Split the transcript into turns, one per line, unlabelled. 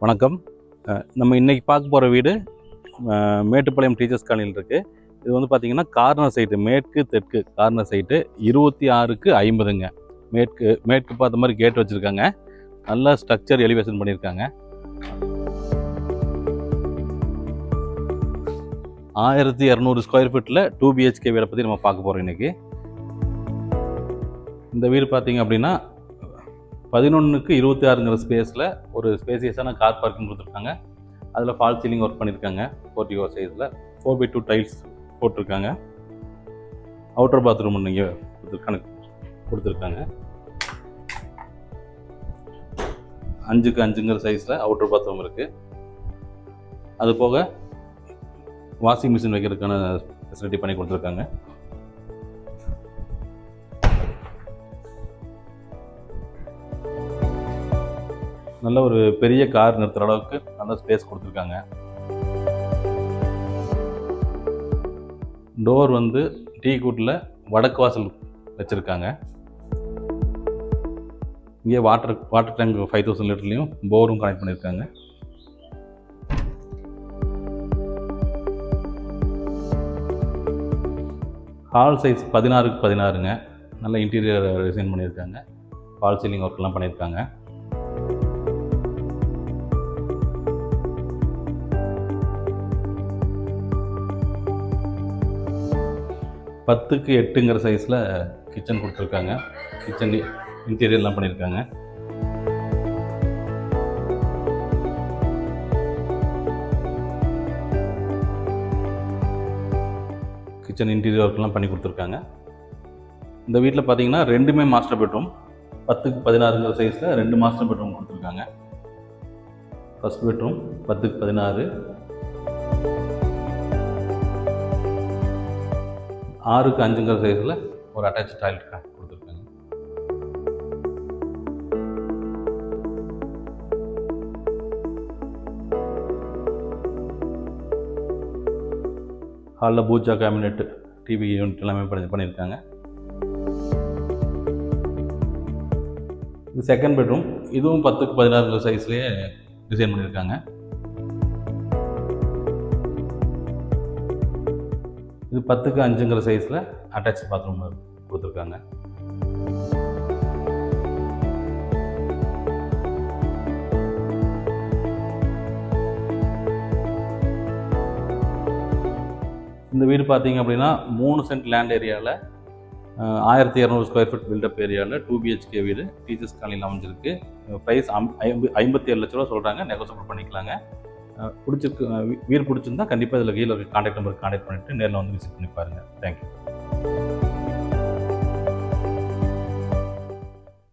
வணக்கம். நம்ம இன்றைக்கி பார்க்க போகிற வீடு மேட்டுப்பாளையம் டீச்சர்ஸ் காலனியில் இருக்குது. இது வந்து பார்த்திங்கன்னா கார்னர் சைட்டு, மேற்கு தெற்கு கார்னர் சைட்டு 26க்கு 50ங்க. மேற்கு பார்த்த மாதிரி கேட் வச்சுருக்காங்க. நல்லா ஸ்ட்ரக்சர் எலிவேஷன் பண்ணியிருக்காங்க. 1200 ஸ்கொயர் ஃபீட்டில் 2 BHK வீடை பற்றி நம்ம பார்க்க போகிறோம் இன்றைக்கி. இந்த வீடு பார்த்திங்க அப்படின்னா 11க்கு 26ங்கிற ஸ்பேஸில் ஒரு ஸ்பேசியஸான கார் பார்க்கிங் கொடுத்துருக்காங்க. அதில் ஃபால் சீலிங் ஒர்க் பண்ணியிருக்காங்க. போர்ட்டிகோ சைஸில் 4x2 டைல்ஸ் போட்டிருக்காங்க. அவுட்டர் பாத்ரூம் இங்கே கொடுத்துருக்காங்க. 5க்கு 5ங்கிற சைஸில் அவுட்டர் பாத்ரூம் இருக்குது. அது போக வாஷிங் மிஷின் வைக்கிறதுக்கான ஃபெசிலிட்டி பண்ணி கொடுத்துருக்காங்க. நல்ல ஒரு பெரிய கார் நிறுத்துகிற அளவுக்கு நல்ல ஸ்பேஸ் கொடுத்துருக்காங்க. டோர் வந்து டீ கூட்டில் வடக்கு வாசல் வச்சுருக்காங்க. இங்கே வாட்டர் டேங்க் 5000 லிட்டர்லேயும் போரும் கனெக்ட் பண்ணியிருக்காங்க. ஹால் சைஸ் 16க்கு 16ங்க. நல்ல இன்டீரியர் டிசைன் பண்ணியிருக்காங்க. ஃபால் சீலிங் ஒர்க்லாம் பண்ணியிருக்காங்க. பத்துக்கு 8ங்கிற சைஸில் கிச்சன் கொடுத்துருக்காங்க. கிச்சன் இன்டீரியர்லாம் பண்ணியிருக்காங்க. கிச்சன் இன்டீரியர் ஒர்க்லாம் பண்ணி கொடுத்துருக்காங்க. இந்த வீட்டில் பார்த்தீங்கன்னா 2மே மாஸ்டர் பெட்ரூம். 10க்கு 16ங்கிற சைஸில் 2 மாஸ்டர் பெட்ரூம் கொடுத்துருக்காங்க. ஃபஸ்ட் பெட்ரூம் 10க்கு 16, 6க்கு 5ங்கிற சைஸில் ஒரு அட்டாச் டாய்லெட் கொடுத்துருக்காங்க. ஹாலில் பூஜா கேபினெட், டிவி யூனிட் எல்லாமே பண்ணியிருக்காங்க. இது செகண்ட் பெட்ரூம். இதுவும் 10க்கு 16 சைஸ்லேயே டிசைன் பண்ணியிருக்காங்க. இது 10க்கு 5ங்கிற சைஸில் அட்டாச் பாத்ரூம் கொடுத்துருக்காங்க. இந்த வீடு பார்த்தீங்க அப்படின்னா 3 சென்ட் லேண்ட் ஏரியாவில் 1200 ஸ்கொயர் ஃபீட் பில்டப் ஏரியாவில் 2 BHK வீடு டீச்சர்ஸ் காலனியில் அமைஞ்சிருக்கு. ப்ரைஸ் 57 லட்ச ரூபா சொல்கிறாங்க. நெகோசியபிள் பண்ணிக்கலாங்க. வீடு பிடிச்சிருந்தா கண்டிப்பாக இதில் கீழே கான்டாக்ட் நம்பருக்கு கான்டாக்ட் பண்ணிவிட்டு நேரில் வந்து விசிட் பண்ணி பாருங்கள். தேங்க்யூ.